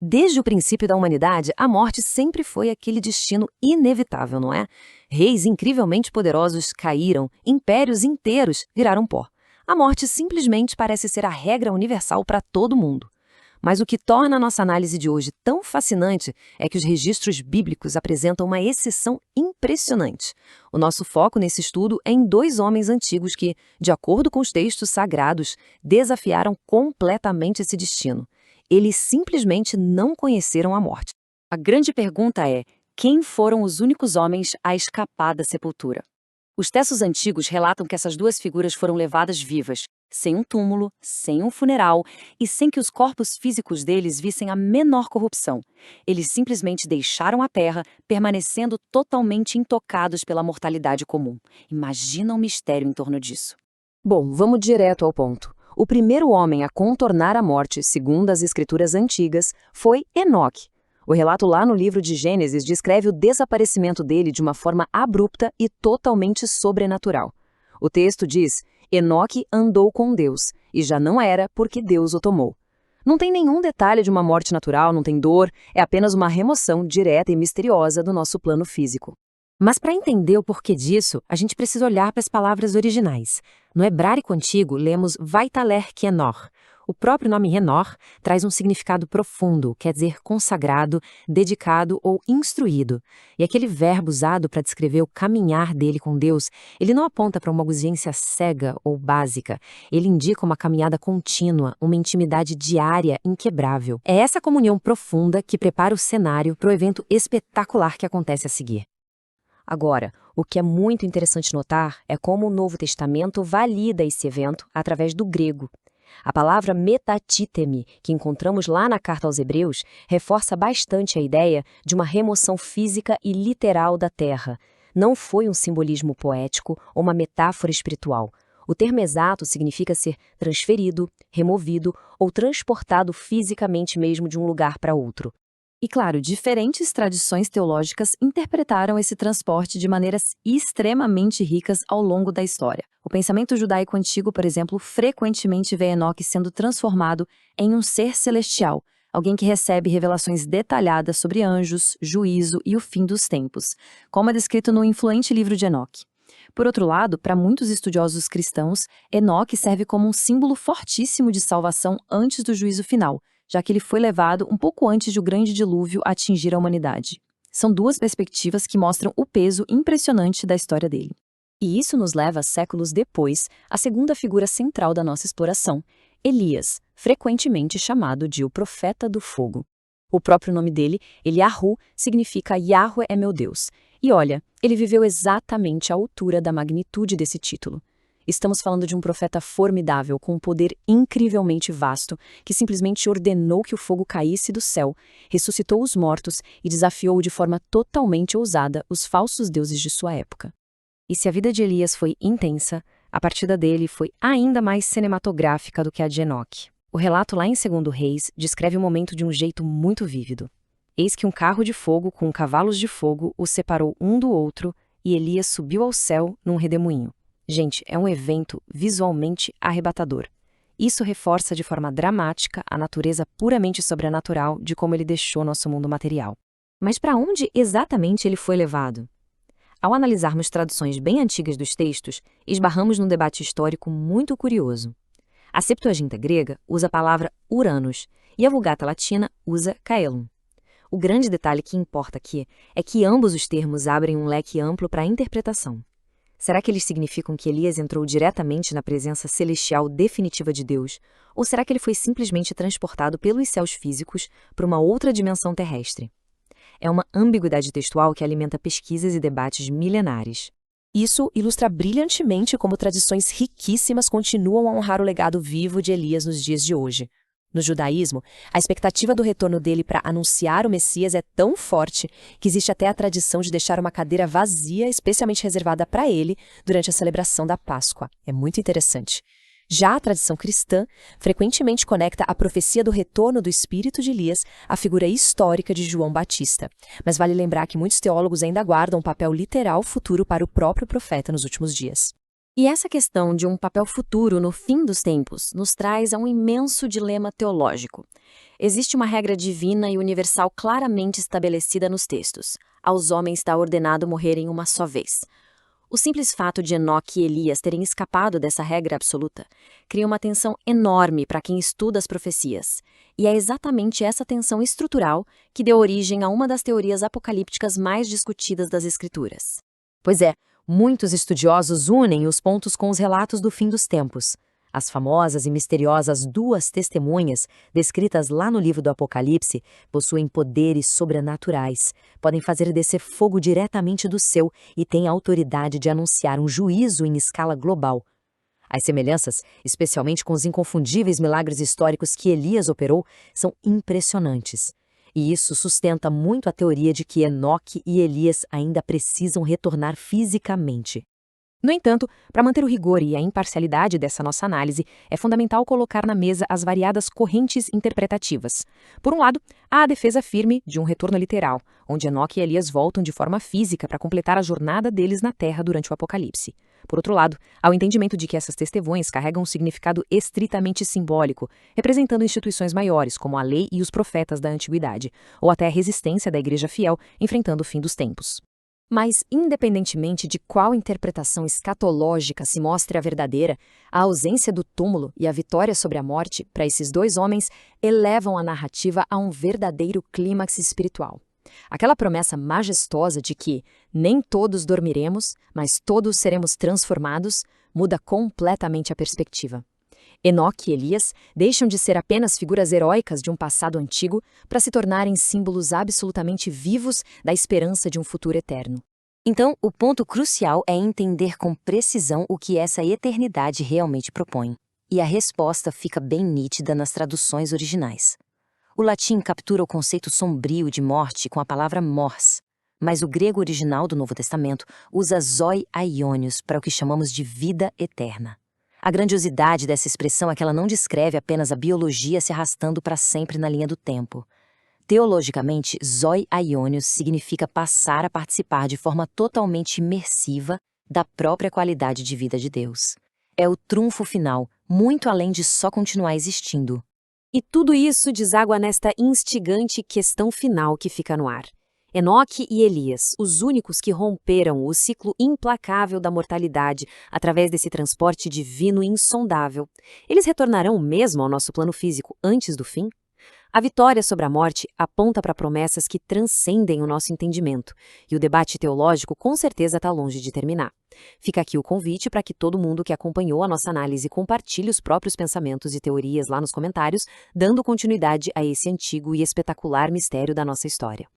Desde o princípio da humanidade, a morte sempre foi aquele destino inevitável, não é? Reis incrivelmente poderosos caíram, impérios inteiros viraram pó. A morte simplesmente parece ser a regra universal para todo mundo. Mas o que torna a nossa análise de hoje tão fascinante é que os registros bíblicos apresentam uma exceção impressionante. O nosso foco nesse estudo é em dois homens antigos que, de acordo com os textos sagrados, desafiaram completamente esse destino. Eles simplesmente não conheceram a morte. A grande pergunta é: quem foram os únicos homens a escapar da sepultura? Os textos antigos relatam que essas duas figuras foram levadas vivas, sem um túmulo, sem um funeral e sem que os corpos físicos deles vissem a menor corrupção. Eles simplesmente deixaram a terra, permanecendo totalmente intocados pela mortalidade comum. Imagina o mistério em torno disso. Bom, vamos direto ao ponto. O primeiro homem a contornar a morte, segundo as escrituras antigas, foi Enoque. O relato lá no livro de Gênesis descreve o desaparecimento dele de uma forma abrupta e totalmente sobrenatural. O texto diz: Enoque andou com Deus, e já não era porque Deus o tomou. Não tem nenhum detalhe de uma morte natural, não tem dor, é apenas uma remoção direta e misteriosa do nosso plano físico. Mas para entender o porquê disso, a gente precisa olhar para as palavras originais. No hebraico antigo, lemos Vaitaler Kenor. O próprio nome Henor traz um significado profundo, quer dizer consagrado, dedicado ou instruído. E aquele verbo usado para descrever o caminhar dele com Deus, ele não aponta para uma obediência cega ou básica. Ele indica uma caminhada contínua, uma intimidade diária inquebrável. É essa comunhão profunda que prepara o cenário para o evento espetacular que acontece a seguir. Agora, o que é muito interessante notar é como o Novo Testamento valida esse evento através do grego. A palavra metatíteme, que encontramos lá na carta aos Hebreus, reforça bastante a ideia de uma remoção física e literal da terra. Não foi um simbolismo poético ou uma metáfora espiritual. O termo exato significa ser transferido, removido ou transportado fisicamente mesmo de um lugar para outro. E claro, diferentes tradições teológicas interpretaram esse transporte de maneiras extremamente ricas ao longo da história. O pensamento judaico antigo, por exemplo, frequentemente vê Enoque sendo transformado em um ser celestial, alguém que recebe revelações detalhadas sobre anjos, juízo e o fim dos tempos, como é descrito no influente livro de Enoque. Por outro lado, para muitos estudiosos cristãos, Enoque serve como um símbolo fortíssimo de salvação antes do juízo final, já que ele foi levado um pouco antes de o grande dilúvio atingir a humanidade. São duas perspectivas que mostram o peso impressionante da história dele. E isso nos leva séculos depois à segunda figura central da nossa exploração, Elias, frequentemente chamado de o profeta do fogo. O próprio nome dele, Eliahu, significa Yahweh é meu Deus. E olha, ele viveu exatamente à altura da magnitude desse título. Estamos falando de um profeta formidável, com um poder incrivelmente vasto, que simplesmente ordenou que o fogo caísse do céu, ressuscitou os mortos e desafiou de forma totalmente ousada os falsos deuses de sua época. E se a vida de Elias foi intensa, a partida dele foi ainda mais cinematográfica do que a de Enoque. O relato lá em 2 Reis descreve o momento de um jeito muito vívido. Eis que um carro de fogo com cavalos de fogo os separou um do outro e Elias subiu ao céu num redemoinho. Gente, é um evento visualmente arrebatador. Isso reforça de forma dramática a natureza puramente sobrenatural de como ele deixou nosso mundo material. Mas para onde exatamente ele foi levado? Ao analisarmos traduções bem antigas dos textos, esbarramos num debate histórico muito curioso. A Septuaginta grega usa a palavra Uranus e a Vulgata latina usa Caelum. O grande detalhe que importa aqui é que ambos os termos abrem um leque amplo para a interpretação. Será que eles significam que Elias entrou diretamente na presença celestial definitiva de Deus? Ou será que ele foi simplesmente transportado pelos céus físicos para uma outra dimensão terrestre? É uma ambiguidade textual que alimenta pesquisas e debates milenares. Isso ilustra brilhantemente como tradições riquíssimas continuam a honrar o legado vivo de Elias nos dias de hoje. No judaísmo, a expectativa do retorno dele para anunciar o Messias é tão forte que existe até a tradição de deixar uma cadeira vazia, especialmente reservada para ele, durante a celebração da Páscoa. É muito interessante. Já a tradição cristã frequentemente conecta a profecia do retorno do espírito de Elias à figura histórica de João Batista. Mas vale lembrar que muitos teólogos ainda guardam um papel literal futuro para o próprio profeta nos últimos dias. E essa questão de um papel futuro no fim dos tempos nos traz a um imenso dilema teológico. Existe uma regra divina e universal claramente estabelecida nos textos. Aos homens está ordenado morrerem uma só vez. O simples fato de Enoque e Elias terem escapado dessa regra absoluta cria uma tensão enorme para quem estuda as profecias. E é exatamente essa tensão estrutural que deu origem a uma das teorias apocalípticas mais discutidas das Escrituras. Pois é, muitos estudiosos unem os pontos com os relatos do fim dos tempos. As famosas e misteriosas duas testemunhas, descritas lá no livro do Apocalipse, possuem poderes sobrenaturais, podem fazer descer fogo diretamente do céu e têm a autoridade de anunciar um juízo em escala global. As semelhanças, especialmente com os inconfundíveis milagres históricos que Elias operou, são impressionantes. E isso sustenta muito a teoria de que Enoque e Elias ainda precisam retornar fisicamente. No entanto, para manter o rigor e a imparcialidade dessa nossa análise, é fundamental colocar na mesa as variadas correntes interpretativas. Por um lado, há a defesa firme de um retorno literal, onde Enoque e Elias voltam de forma física para completar a jornada deles na Terra durante o Apocalipse. Por outro lado, há o entendimento de que essas testemunhas carregam um significado estritamente simbólico, representando instituições maiores, como a lei e os profetas da antiguidade, ou até a resistência da Igreja fiel enfrentando o fim dos tempos. Mas, independentemente de qual interpretação escatológica se mostre a verdadeira, a ausência do túmulo e a vitória sobre a morte, para esses dois homens, elevam a narrativa a um verdadeiro clímax espiritual. Aquela promessa majestosa de que nem todos dormiremos, mas todos seremos transformados, muda completamente a perspectiva. Enoque e Elias deixam de ser apenas figuras heróicas de um passado antigo para se tornarem símbolos absolutamente vivos da esperança de um futuro eterno. Então, o ponto crucial é entender com precisão o que essa eternidade realmente propõe. E a resposta fica bem nítida nas traduções originais. O latim captura o conceito sombrio de morte com a palavra mors, mas o grego original do Novo Testamento usa zoi aionios para o que chamamos de vida eterna. A grandiosidade dessa expressão é que ela não descreve apenas a biologia se arrastando para sempre na linha do tempo. Teologicamente, zoi aionios significa passar a participar de forma totalmente imersiva da própria qualidade de vida de Deus. É o trunfo final, muito além de só continuar existindo. E tudo isso deságua nesta instigante questão final que fica no ar. Enoque e Elias, os únicos que romperam o ciclo implacável da mortalidade através desse transporte divino insondável, eles retornarão mesmo ao nosso plano físico antes do fim? A vitória sobre a morte aponta para promessas que transcendem o nosso entendimento, e o debate teológico com certeza está longe de terminar. Fica aqui o convite para que todo mundo que acompanhou a nossa análise compartilhe os próprios pensamentos e teorias lá nos comentários, dando continuidade a esse antigo e espetacular mistério da nossa história.